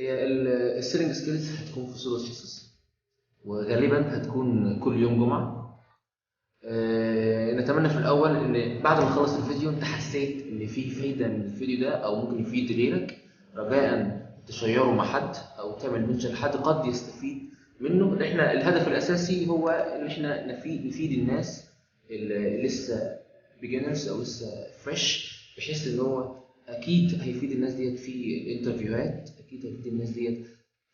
هي السيلينج سكيلز هتكون في صورة حصص، وغالبا هتكون كل يوم جمعة. نتمنى في الأول إن بعد ما نخلص الفيديو أنت حسيت إن في فايدة من الفيديو ده أو ممكن يفيد غيرك، رجاء تشيره مع حد أو تعمل منشن لحد قد يستفيد منه. إن إحنا الهدف الأساسي هو إن إحنا نفيد الناس اللي لسه beginners أو لسه fresh، بحيث إن هو أكيد هيفيد الناس ديت في الانترفيوهات، أكيد هيفيد الناس ديت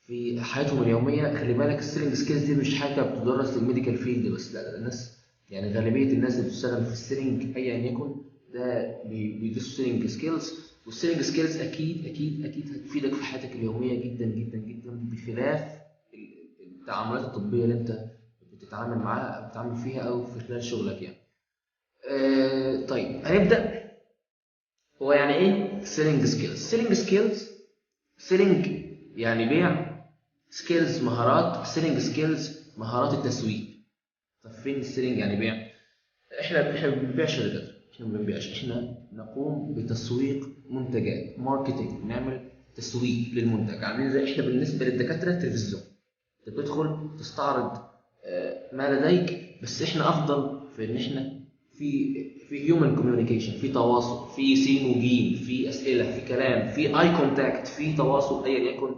في حياتهم اليومية. خلي بالك السيلينج سكيلز دي مش حاجة بتدرس للميديكال فيلد بس، لا الناس يعني غالبية الناس اللي بتشتغل في السيلينج أيا يكن ده بيدرسوا سيلينج سكيلز، والسيلينج سكيلز أكيد أكيد أكيد هتفيدك في حياتك اليومية جدا جدا جدا، بخلاف التعاملات الطبية اللي أنت بتتعامل معاها أو بتتعامل فيها أو في خلال شغلك يعني. طيب هنبدأ. هو يعني إيه سيلينج سكيلز؟ سيلينج يعني بيع، سكيلز مهارات، سيلينج سكيلز مهارات التسويق. طب فين السيلينج يعني بيع؟ احنا ما بنبيعش رجال، احنا ما بنبيعش، احنا نقوم بتسويق منتجات، ماركتنج، نعمل تسويق للمنتج. عاملين زي احنا بالنسبه للدكاتره تلفزيون، انت بتدخل تستعرض ما لديك، بس احنا افضل في ان احنا في هيومن كوميونيكيشن، في تواصل، في سين وجيم، في اسئله، في كلام، في اي كونتاكت، في تواصل ايا يكن.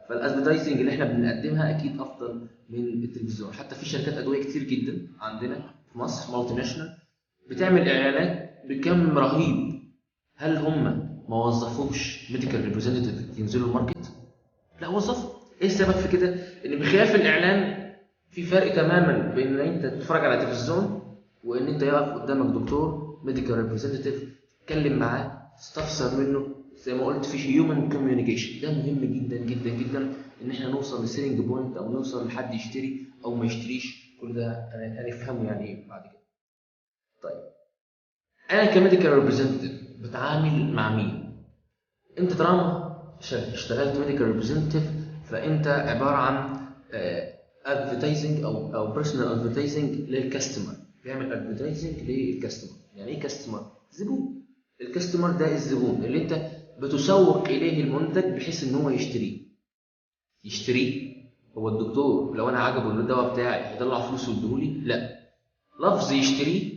فالادفرتايزنج اللي احنا بنقدمها اكيد افضل من التلفزيون. حتى في شركات ادويه كتير جدا عندنا في مصر مالتي ناشونال بتعمل اعلانات بكم رهيب. هل هم ما وظفوش ميديكال ريبريزنتيف ينزلوا الماركت؟ لا وظفوا. ايه السبب في كده؟ ان بخلاف الاعلان في فرق تماما بين ان انت تتفرج على تلفزيون وان انت يقف قدامك دكتور ميديكال ريبريزنتيف تتكلم معاه تستفسر منه. زي ما قلت في هيومن كوميونيكيشن، ده مهم جدا جدا جدا ان احنا نوصل لسيلينج بوينت او نوصل لحد يشتري او ما يشتريش. كل ده هنفهمه يعني ايه بعد كده. طيب انا كميديكال ريبريزنتيف بتعامل مع مين؟ انت طالما اشتغلت ميديكال ريبريزنتيف فانت عباره عن ادفرتايزنج او بيرسونال ادفرتايزنج للكاستمر، بيعمل ادفرتايزنج للكاستمر. يعني ايه كاستمر؟ زبون. الكاستمر ده الزبون اللي انت بتسوق اليه المنتج بحيث ان هو يشتريه. هو الدكتور لو انا عجبه الدواء بتاعي هيطلع فلوس ويديهولي؟ لا. لفظ يشتريه،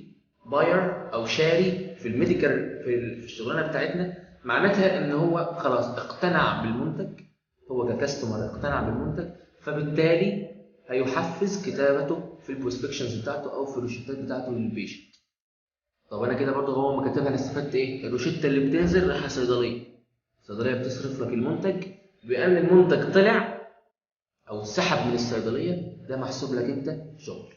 باير او شاري في الميديكال في الشغلانه بتاعتنا معناتها ان هو خلاص اقتنع بالمنتج، هو ككاستمر اقتنع بالمنتج، فبالتالي هيحفز كتابته في البروسبكشنز بتاعته او في الروشتات بتاعته للبيشنت. طب انا كده برضه هو ما كاتبها، انا استفدت ايه؟ الروشته اللي بتنزل رايحه صيدليه، الصيدليه بتصرف لك المنتج، بان المنتج طلع او اتسحب من الصيدليه ده محسوب لك انت شغل.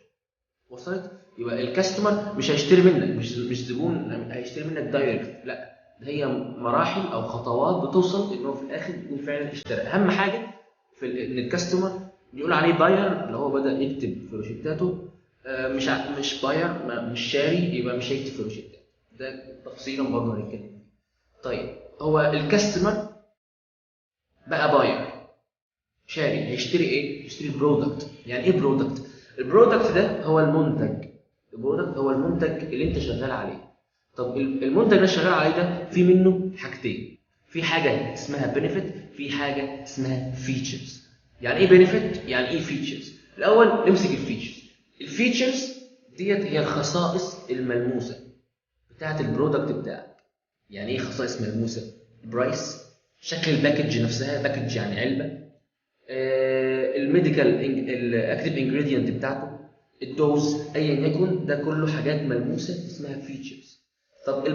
وصلت؟ يبقى الكاستمر مش هيشتري منك، مش زبون هيشتري منك دايركت، لا ده هي مراحل او خطوات بتوصل ان هو في الاخر يكون فعلا اشترى. اهم حاجه في ان الكاستمر يقول عليه باير اللي هو بدا يكتب في روشتاته، مش باير مش شاري يبقى مش هيكتب في روشتاته. ده تفصيلا برضه هنتكلم. طيب هو الكاستمر بقى باير شاري، هيشتري ايه؟ يشتري برودكت. يعني ايه برودكت؟ البرودكت ده هو المنتج. البرودكت هو المنتج اللي انت شغال عليه. طب المنتج اللي شغال عليه ده في منه حاجتين، في حاجه اسمها بنفيت، في حاجه اسمها فيتشرز. يعني ايه بنفيت؟ يعني ايه فيتشرز؟ الاول نمسك الفيتشرز. الفيتشرز ديت هي الخصائص الملموسه بتاعه البرودكت بتاعك. يعني ايه خصائص ملموسه؟ البرايس، شكل الباكج نفسها، باكج يعني علبه، الميديكال الاكتيف انجريدينت بتاعته، الدوز ايا يكن، ده كله حاجات ملموسه اسمها فيتشرز. طب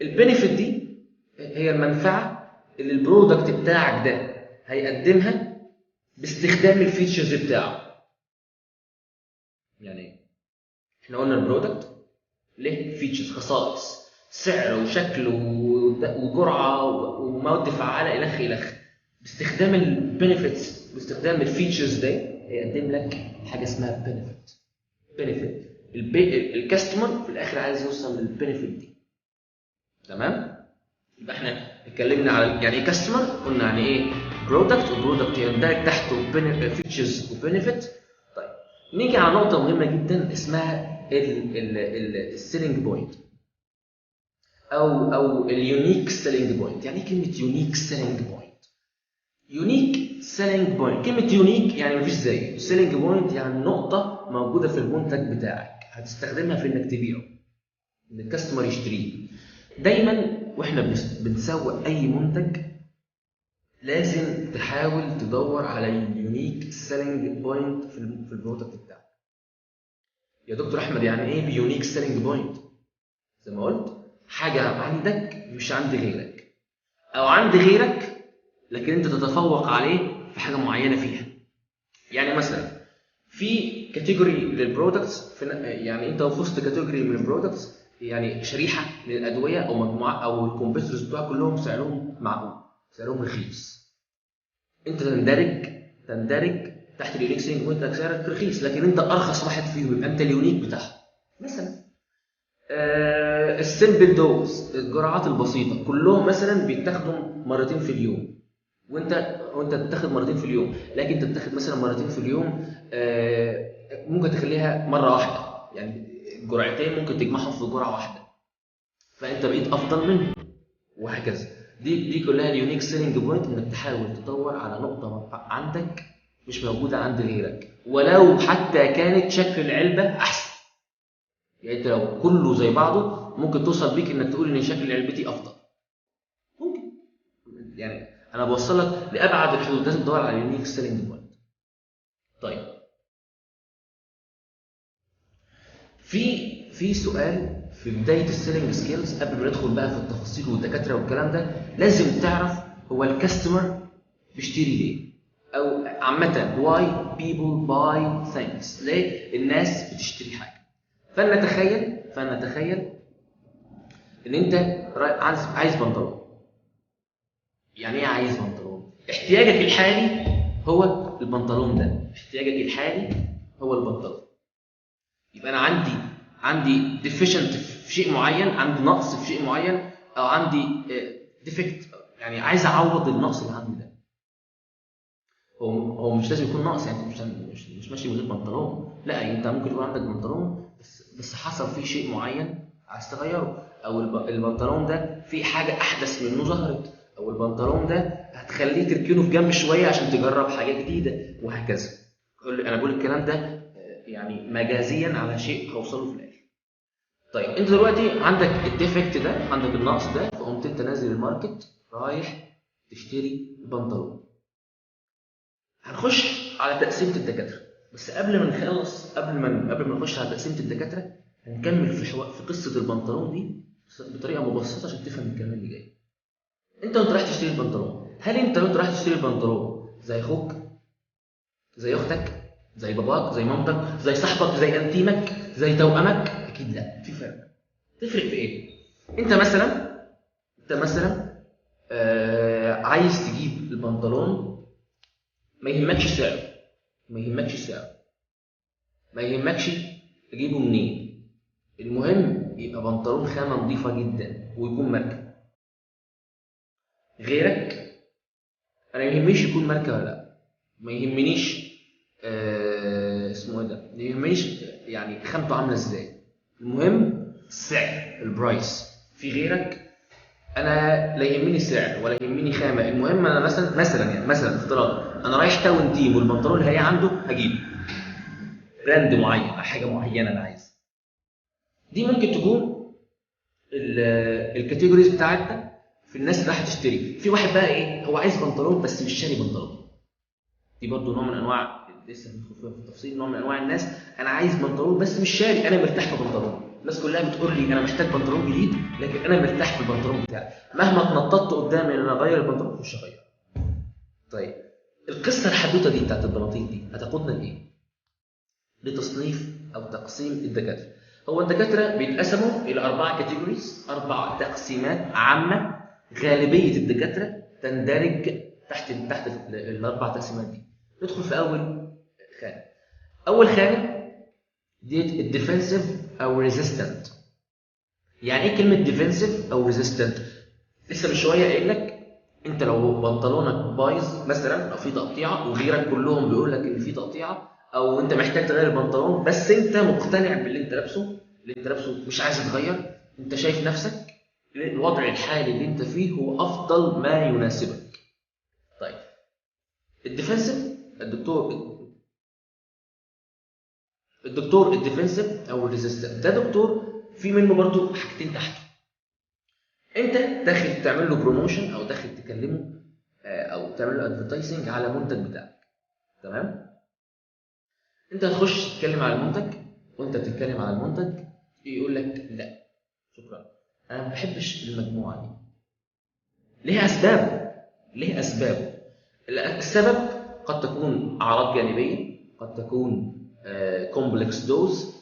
البنفيت دي هي المنفعه اللي البرودكت بتاعك ده هيقدمها باستخدام الفيتشرز بتاعه. يعني احنا قلنا البرودكت له فيتشرز، خصائص، سعر وشكل وجرعه ومواد فعاله الخ الخ. باستخدام البنفيتس، باستخدام الفيتشرز ده هيقدم لك حاجه اسمها بنفيت. الكاستمر في الاخر عايز يوصل للبنفيت دي. تمام؟ يبقى احنا اتكلمنا على يعني ايه كاستمر، قلنا يعني ايه برودكت، وبرودكت يندرج تحته فيتشرز وبنفيت. طيب نيجي على نقطه مهمه جدا اسمها السيلينج بوينت او اليونيك سيلينج بوينت. يعني ايه كلمه يونيك سيلينج بوينت؟ يونيك سيلينج بوينت. كلمه يونيك يعني مفيش زيه، سيلينج بوينت يعني نقطه موجوده في المنتج بتاعك هتستخدمها في انك تبيعه، ان الكاستمر يشتريه. دايما واحنا بنسوق اي منتج لازم تحاول تدور على اليونيك سيلينج بوينت في البرودكت بتاعك. يا دكتور احمد يعني ايه بيونيك سيلينج بوينت؟ زي ما قلت، حاجه عندك مش عند غيرك، او عند غيرك لكن انت تتفوق عليه في حاجه معينه فيها. يعني مثلا في كاتيجوري للبرودكتس، يعني انت وفزت كاتيجوري من البرودكتس، يعني شريحه من الادويه او مجموعه او الكومبيتيتورز بتوعك كلهم سعرهم معقول، سعرهم رخيص. انت تندرج تحت اليونيك سيلينج بوينت انك سعرك رخيص، لكن انت ارخص واحد فيهم، يبقى انت اليونيك بتاعهم. مثلا السمبل دوز، الجرعات البسيطه، كلهم مثلا بيتاخدوا مرتين في اليوم، وانت بتاخد مرتين في اليوم، لكن انت بتاخد مثلا مرتين في اليوم، ممكن تخليها مره واحده، يعني الجرعتين ممكن تجمعهم في جرعه واحده، فانت بقيت افضل منه، وهكذا. دي كلها اليونيك سيلينج بوينت، انك تحاول تدور على نقطه عندك مش موجوده عند غيرك، ولو حتى كانت شكل العلبه احسن. يعني انت لو كله زي بعضه ممكن توصل بيك انك تقول ان شكل علبتي افضل، ممكن. يعني انا بوصلك لابعد الحدود، لازم تدور على اليونيك سيلينج بوينت. طيب، في سؤال في بدايه السيلينج سكيلز قبل ما ندخل بقى في التفاصيل والدكاتره والكلام ده، لازم تعرف هو الكاستمر بيشتري ليه، او عامه why people buy things، ليه الناس بتشتري حاجه. فلنتخيل ان انت عايز بنطلون. يعني ايه عايز بنطلون؟ احتياجك الحالي هو البنطلون ده، احتياجك الحالي هو البنطلون. يبقى انا عندي ديفيشنت في شيء معين، عندي نقص في شيء معين، او عندي ديفكت، يعني عايز اعوض النقص اللي عندي ده. هو مش لازم يكون ناقص، يعني انت مش ماشي من غير بنطلون، لا، يعني انت ممكن يكون عندك بنطلون بس حصل فيه شيء معين عايز تغيره، او البنطلون ده في حاجه احدث منه ظهرت، او البنطلون ده هتخليه تركنه في جنب شويه عشان تجرب حاجه جديده، وهكذا. انا بقول الكلام ده يعني مجازيا على شيء هوصله في الاخر. طيب، انت دلوقتي عندك الديفكت ده، عندك النقص ده، فقمت انت نازل الماركت رايح تشتري البنطلون. هنخش على تقسيمه الدكاتره، بس قبل ما نخلص، قبل ما نخش على تقسيمه الدكاتره، هنكمل في قصه البنطلون دي بطريقه مبسطه عشان تفهم الكلام اللي جاي. انت وانت رايح تشتري البنطلون، هل انت وانت رايح تشتري البنطلون زي اخوك، زي اختك، زي باباك، زي مامتك، زي صاحبك، زي انتيمك، زي توأمك؟ اكيد لا، في فرق. تفرق في ايه؟ انت مثلا عايز تجيب البنطلون، ما يهمكش سعره، ما يهمكش تجيبه منين، المهم يبقى بنطلون خامة نظيفة جدا ويكون ماركة. غيرك انا ما يهمنيش يكون ماركة ولا لا، ما يهمنيش اسمه ايه ده، ما يهمنيش يعني خامته عاملة ازاي، المهم السعر، البرايس. في غيرك انا لا يهمني سعر ولا يهمني خامة، المهم انا مثلا افتراض انا رايح تاون تيم والبنطلون اللي هي عنده هجيبه براند معين، حاجة معينة انا عايز. دي ممكن تكون الكاتيجوريز بتاعتنا في الناس اللي راح تشتري. في واحد بقى ايه، هو عايز بنطلون بس مش شاري بنطلون، دي برضو نوع من انواع، لسه هندخل فيها في التفصيل، نوع من انواع الناس انا عايز بنطلون بس مش شاري، انا مرتاح في بنطلون. الناس كلها بتقول لي انا محتاج بنطلون جديد، لكن انا مرتاح في البنطلون بتاعي، مهما اتنططت قدامي ان انا اغير البنطلون مش هغير. طيب، القصه الحدوته دي بتاعت البناطيل دي هتاخدنا لايه؟ لتصنيف او تقسيم الدكاتره. هو الدكاتره بيتقسموا الى 4 كاتيجوريز، 4 تقسيمات عامه، غالبيه الدكاتره تندرج تحت ال4 تقسيمات دي. ندخل في اول خانه ديت الديفنسيف او ريزيستنت. يعني ايه كلمه ديفنسيف او ريزيستنت؟ لسه من شويه قايل لك انت لو بنطلونك بايظ مثلا او في تقطيعه وغيرك كلهم بيقول لك ان في تقطيعه، او انت محتاج تغير البنطلون بس انت مقتنع باللي انت لابسه مش عايز تغير، انت شايف نفسك الوضع الحالي اللي انت فيه هو افضل ما يناسبك. طيب، الديفنسيف، الدكتور الديفنسيف او الريزيستنت ده دكتور في منه برضو حاجتين تحت. انت داخل تعمل له بروموشن او داخل تكلمه او تعمل له ادفرتايزنج على المنتج بتاعك، تمام؟ انت هتخش تتكلم على المنتج، وانت بتتكلم على المنتج يقول لك لا شكرا انا ما بحبش المجموعه دي. ليها اسباب. السبب قد تكون اعراض جانبيه، قد تكون كومبلكس دوز،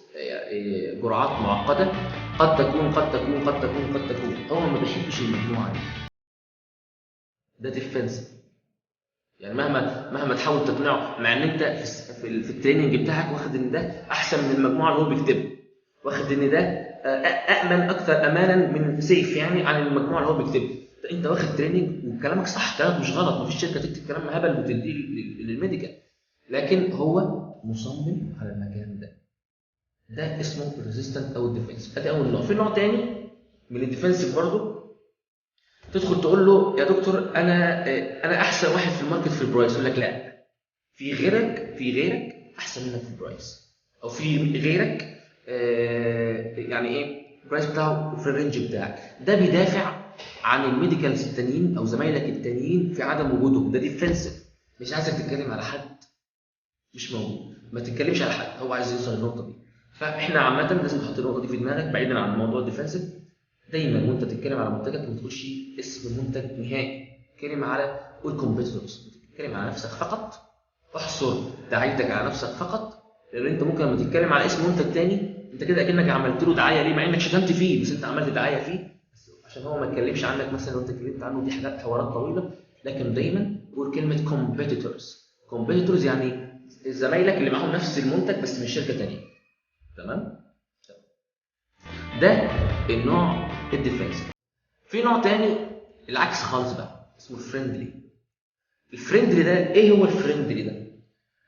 جرعات معقده، قد تكون هو ما بيحبش المجموعه دي. ده ديفنس. يعني مهما تحاول تقنعه، مع ان انت في التريننج بتاعك واخد ان ده احسن من المجموعه اللي هو بيكتبها، واخد ان ده امن اكثر امانا من سيف يعني عن المجموعه اللي هو بيكتبها. انت واخد تريننج وكلامك صح، كلامك مش غلط، مفيش شركه تكتب كلام هبل وتديه للميديكال، لكن هو مصمم على المكان ده اسمه الريزيستنت او الديفنس. ادي اول نوع. في نوع تاني من الديفنسيف برضه، تدخل تقول له يا دكتور انا احسن واحد في الماركت في البرايس، يقول لك لا، في غيرك احسن منك في البرايس، او في غيرك يعني ايه البرايس بتاعه في الرينج بتاعك. ده بيدافع عن الميديكالز التانيين او زمايلك التانيين في عدم وجودهم. ده ديفنسيف، مش عايزك تتكلم على حد مش موجود، ما تتكلمش على حد، هو عايز يوصل للنقطه دي. فاحنا عامه لازم تحط النقطه دي في دماغك بعيدا عن موضوع الديفنسيف. دايما وانت تتكلم على منتجك ما تقولش اسم المنتج نهائي، اتكلم على الكومبيتيتورز، تتكلم على نفسك فقط، احصر دعايتك على نفسك فقط. لان انت ممكن لما تتكلم على اسم منتج تاني انت كده اكنك عملت له دعايه ليه، مع انك شتمت فيه بس انت عملت دعايه فيه عشان هو ما اتكلمش عنك مثلا لو انت اتكلمت عنه. دي حاجات حوارات طويله، لكن دايما قول كلمه كومبيتيتورز يعني زمايلك اللي معاهم نفس المنتج بس من شركه ثانيه، تمام؟ ده النوع الديفنسيف. في نوع تاني العكس خالص بقى اسمه الفريندلي. الفريندلي ده ايه هو الفريندلي ده؟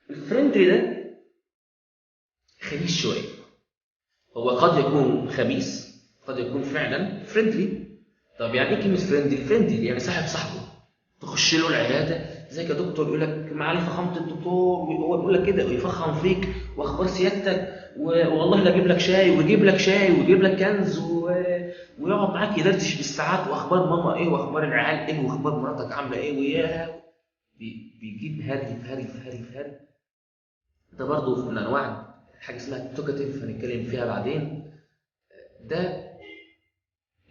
الفريندلي ده خبيث شويه. هو قد يكون خبيث، قد يكون فعلا فريندلي. طب يعني ايه كلمه فريندلي؟ فريندلي يعني صاحبه، تخش له العياده ازيك يا دكتور، يقول لك معالي فخامه الدكتور، وهو بيقول لك كده ويفخم فيك واخبار سيادتك، والله لا اجيب لك شاي ويجيب لك كنز ويقعد معاك يدردش بالساعات، واخبار ماما ايه، واخبار العيال ايه، واخبار مراتك عامله ايه، وياه بيجيب هري. ده برضه من انواع حاجه اسمها توكاتيف هنتكلم فيها بعدين. ده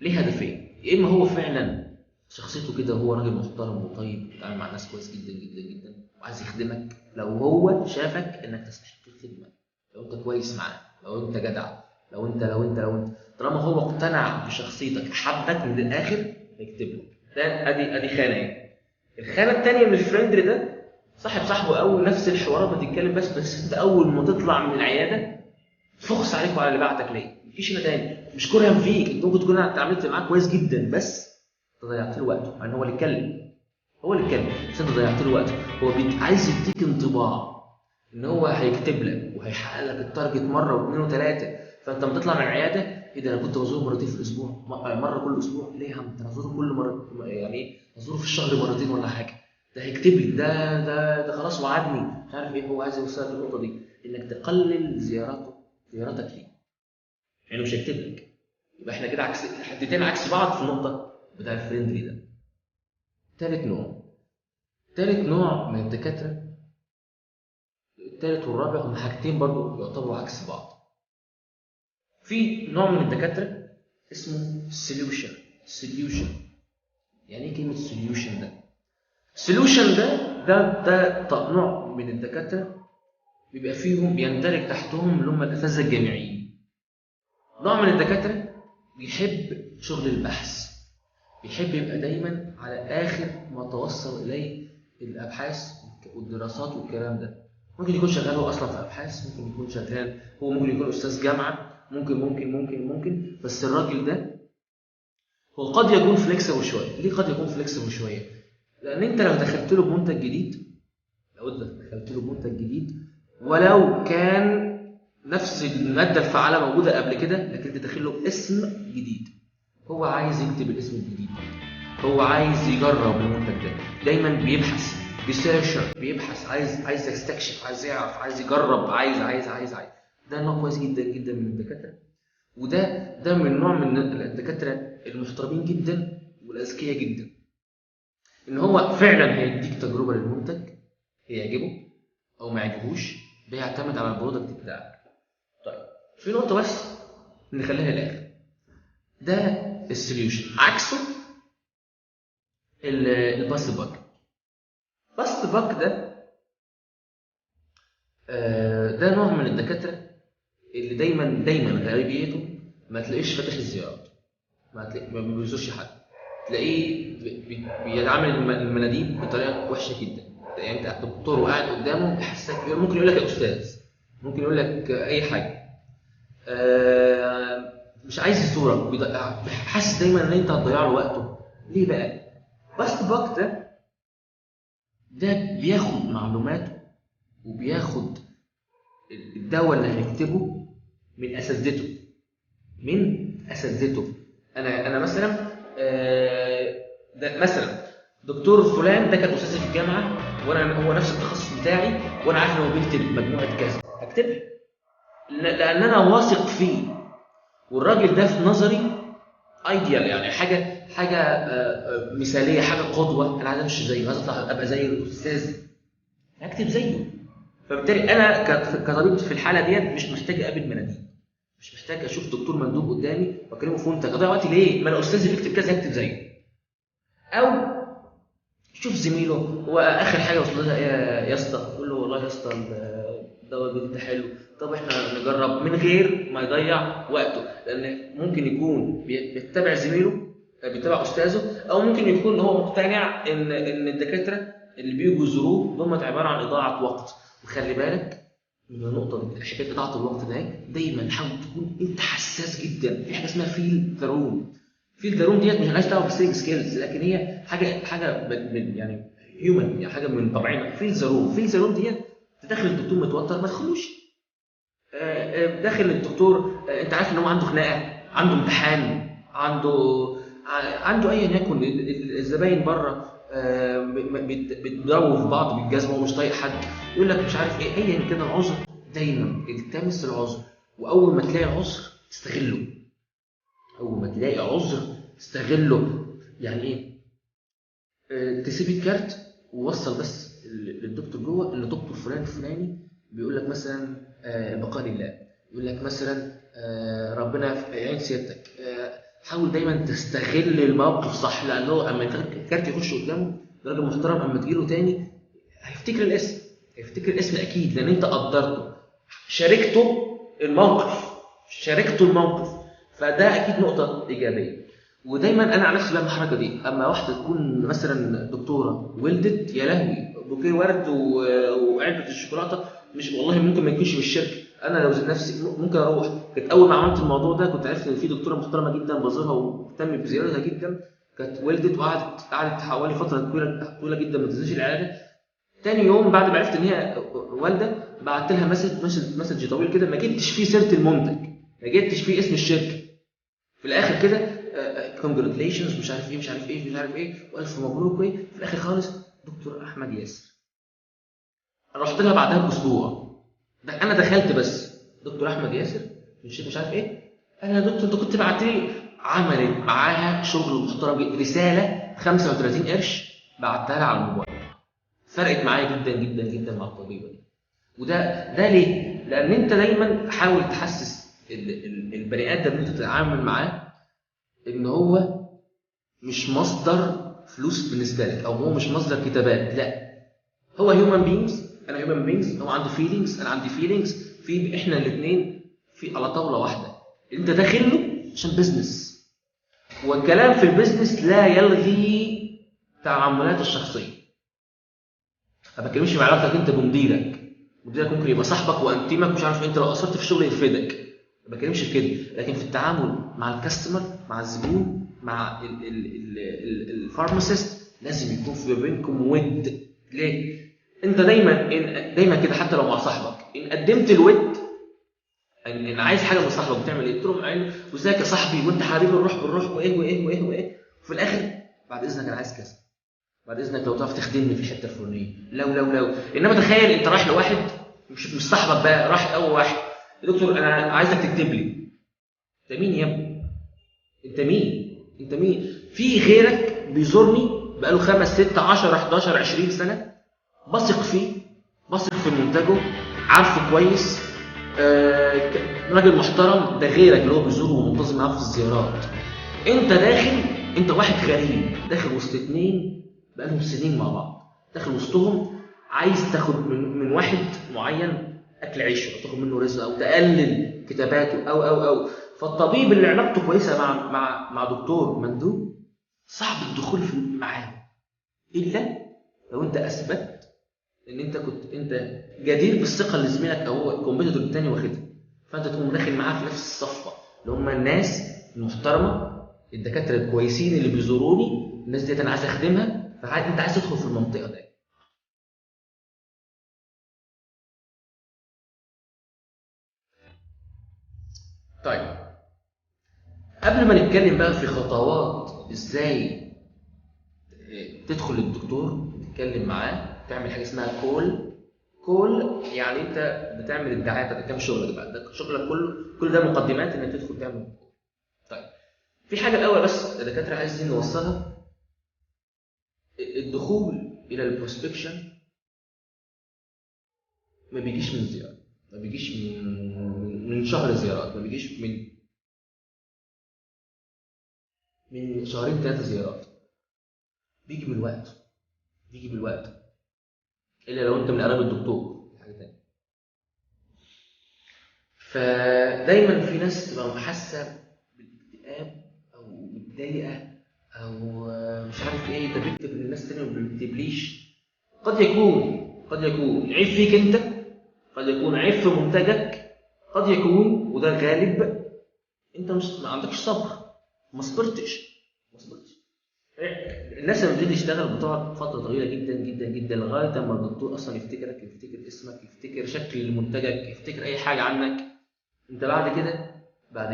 ليه هدفين، يا اما هو فعلا شخصيته كده هو راجل محترم وطيب بيتعامل مع الناس كويس جدا جدا جدا وعايز يخدمك، لو هو شافك انك تستحق الخدمه، لو انت كويس معاه، لو انت جدع، لو انت طالما هو اقتنع بشخصيتك حبك من الاخر هيكتب لك. ده ادي خانه ايه. الخانه الثانيه من الفريندري ده صاحبه اول نفس الحوارات بتتكلم بس انت اول ما تطلع من العياده فخس عليك وعلى اللي بعتك ليه، مفيش هنا تاني، مش كرها فيك، انت ممكن تكون اتعاملت معاه كويس جدا بس انت ضيعت له وقته، يعني هو اللي اتكلم بس انت ضيعت له وقته. هو عايز يديك انطباع ان هو هيكتب لك وهيحقق لك التارجت مره واثنين وثلاثه، فانت لما تطلع من العياده ايه ده، انا كنت بزوره مرتين في الاسبوع، مره كل اسبوع، ليه يا عم انت هزوره كل مره، يعني ازوره في الشهر مرتين ولا حاجه، ده هيكتب لي ده خلاص وعدني، مش عارف ايه. هو عايز يوصلك للنقطه دي انك تقلل زياراتك ليه، يعني مش هيكتب لك. يبقى احنا كده حدتين عكس بعض في النقطه بتاع الفريندلي ده. ثالث نوع من الدكاتره، الثالث والرابع هم حاجتين برضو يعتبروا عكس بعض. في نوع من الدكاتره اسمه سوليوشن. يعني ايه كلمه سوليوشن ده؟ سوليوشن ده نوع من الدكاتره بيبقى فيهم بيندرج تحتهم اللي هم الاساتذه الجامعيين. نوع من الدكاتره بيحب شغل البحث، بيحب يبقى دايما على آخر ما توصل إليه الأبحاث والدراسات والكلام ده. ممكن يكون شغال هو أصلا في أبحاث، ممكن يكون شغال هو ممكن يكون أستاذ جامعة، ممكن بس الراجل ده هو قد يكون فليكسبل شوية. ليه قد يكون فليكسبل شوية؟ لأن أنت لو دخلت له بمنتج جديد ولو كان نفس المادة الفعالة موجودة قبل كده، لكن أنت داخل له باسم جديد، هو عايز يكتب الاسم الجديد، هو عايز يجرب المنتج ده، دايما بيبحث ريسيرشر بيبحث، عايز يستكشف، عايز يعرف، عايز يجرب، عايز. ده نوع كويس جدا جدا من الدكاتره. ده من نوع من الدكاتره المحترمين جدا والاذكياء جدا، ان هو فعلا هيديك تجربه للمنتج هيعجبه او ما يعجبوش، بيعتمد على البرودكت بتاعك. طيب في نقطه بس نخليها الاخر، ده السوليوشن. عكسه الباست باك. باست باك ده نوع من الدكاتره اللي دايما غالبيته ما تلاقيش فاتح الزيارات، ما بيزورش حد، تلاقيه بيتعامل المناديب بطريقه وحشه جدا. يعني انت دكتور وقاعد قدامه بيحسسك، ممكن يقول لك يا استاذ، ممكن يقول لك اي حاجه، مش عايز يزورك، حاسس دايما ان انت هتضيع له وقته. ليه بقى؟ باست باك ده بياخد معلوماته وبياخد الدواء اللي هيكتبه من اساتذته. انا مثلا ده مثلا دكتور فلان ده كان استاذي في الجامعه، هو نفس التخصص بتاعي، وانا عارف ان هو بيكتب مجموعه كذا، اكتبها لان انا واثق فيه، والراجل ده في نظري ايديال، يعني حاجه مثاليه، حاجه قدوه، انا عايز امشي زيه، عايز اطلع ابقى زي الاستاذ، اكتب زيه. فبالتالي انا كطبيب في الحاله ديت مش محتاج اقابل مناديب، مش محتاج اشوف دكتور مندوب قدامي واكلمه في منتج اضيع وقتي ليه؟ ما انا استاذي بيكتب كذا هكتب زيه. او شوف زميله هو اخر حاجه وصل لها يا اسطى، قول له والله يا اسطى الدواء الجديد ده حلو، طب احنا نجرب، من غير ما يضيع وقته، لان ممكن يكون بيتبع زميله، بيتبع استاذه، او ممكن يكون هو مقتنع ان الدكاتره اللي بيجوا يزوروه هم عباره عن اضاعه وقت. وخلي بالك من النقطه دي، حكايه اضاعه الوقت ده دايما حاول تكون انت حساس جدا في حاجه اسمها فيل ذا روم. فيل ذا روم ديت مش مالهاش دعوه بالسيلينج سكيلز، لكن هي حاجه من يعني هيومن، يعني حاجه من طبعنا. فيل ذا روم ديت تدخل الدكتور متوتر ما تدخلوش. داخل الدكتور انت عارف ان هو عنده خناقه، عنده امتحان، عنده ايا يكن، الزباين بره بيتضربوا في بعض بالجزمه ومش طايق حد، يقول لك مش عارف ايه، ايا كان العذر دايما التمس العذر، واول ما تلاقي عذر تستغله. اول ما تلاقي عذر تستغله. يعني ايه؟ تسيب الكارت ووصل بس للدكتور جوه ان دكتور فلان الفلاني بيقول لك مثلا بقاء لله، يقول لك مثلا ربنا يعين سيادتك. حاول دايما تستغل الموقف صح، لانه اما الكارت يخش قدامه راجل محترم، اما تجيله تاني هيفتكر الاسم اكيد، لان انت قدرته، شاركته الموقف، فده اكيد نقطه ايجابيه. ودايما انا على نفسي بعمل الحركه دي، اما واحده تكون مثلا دكتوره ولدت، يا لهوي بوكيه ورد وعلبه الشوكولاته، مش والله ممكن ما يكونش من الشركه، انا لو نفسي ممكن اروح. كانت اول ما عملت الموضوع ده كنت عرفت ان في دكتوره محترمه جدا بزورها وبهتم بزيارتها جدا، كانت ولدت وقعدت حوالي فتره طويله جدا ما تنزلش العياده. تاني يوم بعد ما عرفت ان هي والده بعت لها مسج طويل كده، ما جبتش فيه سيره المنتج، ما جبتش فيه اسم الشركه، في الاخر كده كونجراتيليشنز مش عارف ايه والف مبروك وايه، في الاخر خالص دكتور احمد ياسر. رحت لها بعدها باسبوع، انا دخلت بس دكتور احمد ياسر مش عارف ايه، انا يا دكتور انت كنت بعت لي، عملت معاها شغل محترم جدا، رساله 35 قرش بعتها لها على الموبايل، فرقت معايا جدا جدا جدا مع الطبيبه دي. وده ليه؟ لان انت دايما حاول تحسس البني ادم اللي انت بتتعامل معاه ان هو مش مصدر فلوس بالنسبه لك، او هو مش مصدر كتابات، لا هو هيومن بينجز، انا هيومن بينجز، هو عنده فيلينجز، انا عندي فيلينجز، في احنا الاثنين على طاوله واحده، انت داخل له عشان بزنس، والكلام في البزنس لا يلغي تعاملات الشخصيه. ما بتكلمش مع علاقتك انت بمديرك ممكن يبقى صاحبك وانتيمك مش عارف، انت لو قصرت في الشغل يفيدك، ما بتكلمش في كده، لكن في التعامل مع الكاستمر، مع الزبون، مع الفارماسيست لازم يكون في بينكم ود. ليه؟ انت دايما كده، حتى لو مع صاحبك ان قدمت الود، ان عايز حاجه من صاحبك بتعمل ايه؟ تروح عين وازيك يا صاحبي وانت حبيبي، نروح وايه وفي الاخر بعد اذنك انا عايز كذا، بعد اذنك لو تعرف تخدمني في الحته الفلانيه، لو انما تخيل انت رايح لواحد مش مستحضر بقى، راح اول واحد يا دكتور انا عايزك تكتب لي. انت مين يا ابني؟ انت مين؟ في غيرك بيزورني بقاله 5 6 10 11 20 سنه، بثق فيه، بثق في منتجه، عارفه كويس، راجل محترم. ده غيرك اللي هو بيزوره ومنتظم معاه في الزيارات. انت داخل، انت واحد غريب داخل وسط 2 بقالهم سنين مع بعض، داخل وسطهم عايز تاخد من واحد معين اكل عيشه، او تاخد منه رزق، او تقلل كتاباته او فالطبيب اللي علاقته كويسه مع دكتور مندوب صعب الدخول معاه، الا لو انت اثبت ان انت كنت انت جدير بالثقه اللي زميلك او هو الكومبيتيتور الثاني واخدها، فانت تقوم داخل معاه في نفس الصفه اللي هم الناس المحترمه، الدكاتره الكويسين اللي بيزوروني، الناس ديت انا عايز اخدمها، فانت عايز تدخل في المنطقه دي. طيب قبل ما نتكلم بقى في خطوات ازاي تدخل للدكتور تتكلم معاه، تعمل حاجه اسمها كول يعني انت بتعمل الدعايه بتاعت كام شغلك بقى، ده شغلك كل ده مقدمات انك تدخل تعمل. طيب في حاجه الاول بس الدكاتره عايزين نوصلها، الدخول الى البروسبكشن ما بيجيش من زياره، ما بيجيش من شهر زيارات، ما بيجيش من 2 3 زيارات، بيجي بالوقت، الا لو انت من قراب الدكتور حاجه ثانيه. فدايما في ناس تبقى حاسه بالاكتئاب او متضايقه او مش عارف ايه، ده بيكتب للناس تانية وما بيكتبليش. قد يكون عيب فيك انت، قد يكون عيب في منتجك، قد يكون وده غالب انت ما عندكش صبر، ما صبرتش. الناس لما بتبتدي تشتغل بتقعد فتره طويله جدا جدا جدا لغايه اما الدكتور اصلا يفتكرك، يفتكر اسمك، يفتكر شكل منتجك، يفتكر اي حاجه عنك. انت بعد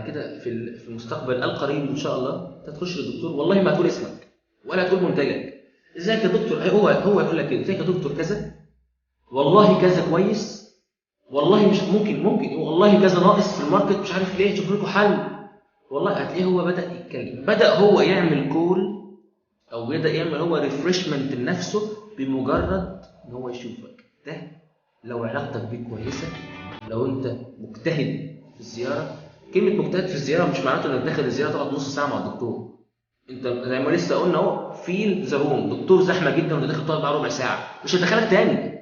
كده في المستقبل القريب ان شاء الله انت تخش للدكتور والله ما تقول اسمك ولا تقول منتجك. ازيك يا دكتور، هو يقول لك كده، ازيك يا دكتور كذا، والله كذا كويس، والله مش ممكن والله كذا ناقص في الماركت، مش عارف ليه، شوف لكم حل. والله هتلاقيه هو بدا يتكلم، بدا هو يعمل كول او بدا يعمل هو ريفرشمنت لنفسه بمجرد ان هو يشوفك. ده لو علاقتك بيه كويسه، لو انت مجتهد في الزياره. كلمه مجتهد في الزياره مش معناته انك داخل الزياره تقعد نص ساعه مع الدكتور. انت زي ما لسه قلنا اهو، في زروم دكتور زحمه جدا وانت داخل تقعد معاه ربع ساعه، مش هتدخلك تاني.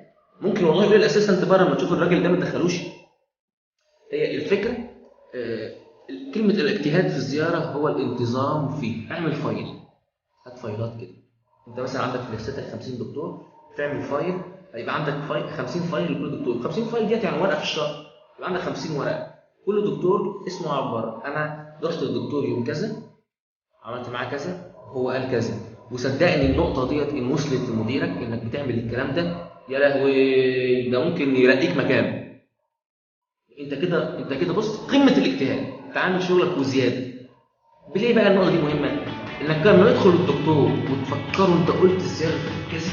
ممكن والله يقول اساسا انت بره ما تشوف الراجل ده ما تدخلوش. هي الفكره كلمه الاجتهاد في الزياره هو الانتظام فيه. اعمل فايل، هات فايلات كده. انت مثلا عندك في لستك 50 دكتور، تعمل فايل، هيبقى عندك 50 فايل لكل دكتور. 50 فايل ديت يعني ورقه في الشهر، يبقى عندك 50 ورقه، كل دكتور اسمه عباره. انا رحت للدكتور يوم كذا، عملت معاه كذا، هو قال كذا، وصدقني النقطه ديت ان وصلت لمديرك انك بتعمل الكلام ده، يا لهوي ده ممكن يرقيك مكان. انت كده بص قمه الاجتهاد، انت عامل شغلك وزياده. ليه بقى النقطه دي مهمه؟ انك لما يدخل الدكتور وتفكروا انت قلت ازاي كذا،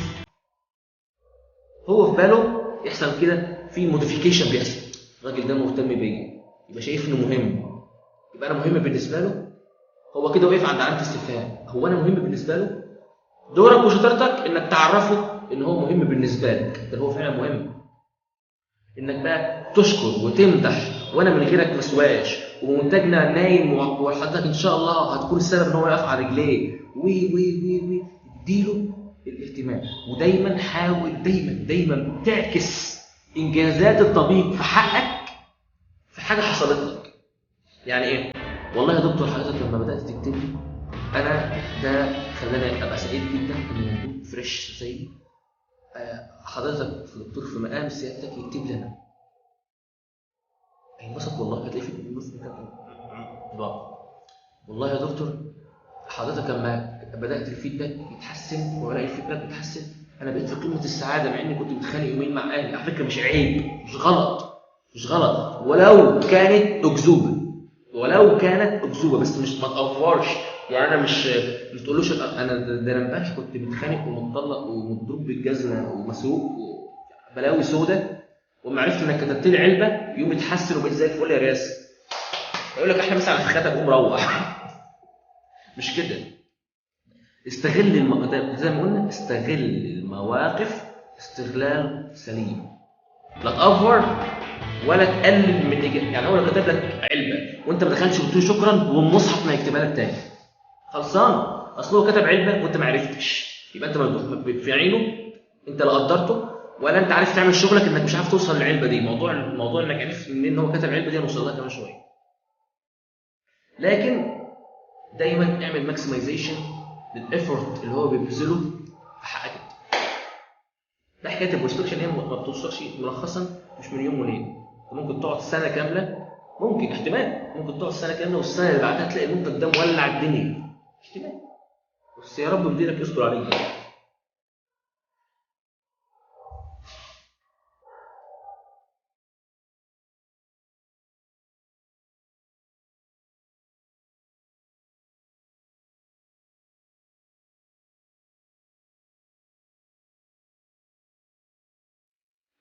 هو في باله يحصل كده في موديفيكيشن بيحصل. الراجل ده مهتم بيا، يبقى شايف انه مهم، يبقى انا مهم بالنسبه له. هو كده وقف عند علامه استفهام، هو انا مهم بالنسبه له؟ دورك وشطارتك انك تعرفه ان هو مهم بالنسبه لك، ده هو فعلا مهم. انك بقى تشكر وتمدح، وانا من غيرك ما اسواش، ومنتجنا نايم وحضرتك ان شاء الله هتكون السبب ان هو يقف على رجليه، وي اديله الاهتمام. ودايما حاول دايما تعكس انجازات الطبيب في حقك في حاجه حصلت لك. يعني ايه؟ والله يا دكتور حضرتك لما بدات تكتب لي انا ده خلاني ابقى سعيد جدا ان موجود فريش زي حضرتك في دكتور في مقام سيادتك يكتب لي انا. هينبسط والله، هتلاقي في النص والله يا دكتور حضرتك لما بدات الفيدباك يتحسن والاقي الفيدباك بيتحسن، انا بقيت في قمه السعاده مع اني كنت متخانق يومين مع اهلي. على فكره مش عيب، مش غلط ولو كانت اكذوبه، بس مش ما تقفرش يعني انا مش ما تقولوش انا ده انا امبارح كنت متخانق ومتطلق ومضروب بالجزمه ومسروق وبلاوي سودا، وما عرفت انك كتبت لي علبه يوم اتحسن وبقيت زي الفل يا رياس. يقول لك احنا مثلا على فخاتك قوم روح. مش كده. استغل زي ما قلنا استغل المواقف استغلال سليم، لا تأفور ولا تقلل من يعني اول ما كتب لك علبه وانت ما دخلتش قلت له شكرا والمصحف ما يكتبها لك تاني خلصان. اصل هو كتب علبه وانت ما عرفتش، يبقى انت في عينه انت لا قدرته ولا انت عارف تعمل شغلك انك مش عارف توصل للعلبه دي. موضوع انك عرفت منين هو كتب العلبه دي هنوصل لها كمان شويه. لكن دايما اعمل ماكسمايزيشن للافورت اللي هو بيبذله في حقك انت. ده حكايه البروسبكشن هي ما بتوصلش ملخصا مش من يوم وليله. ممكن تقعد سنه كامله، ممكن احتمال ممكن تقعد سنه كامله والسنه اللي بعدها تلاقي المنتج ده مولع الدنيا، احتمال. بس يا رب بديلك يستر عليك.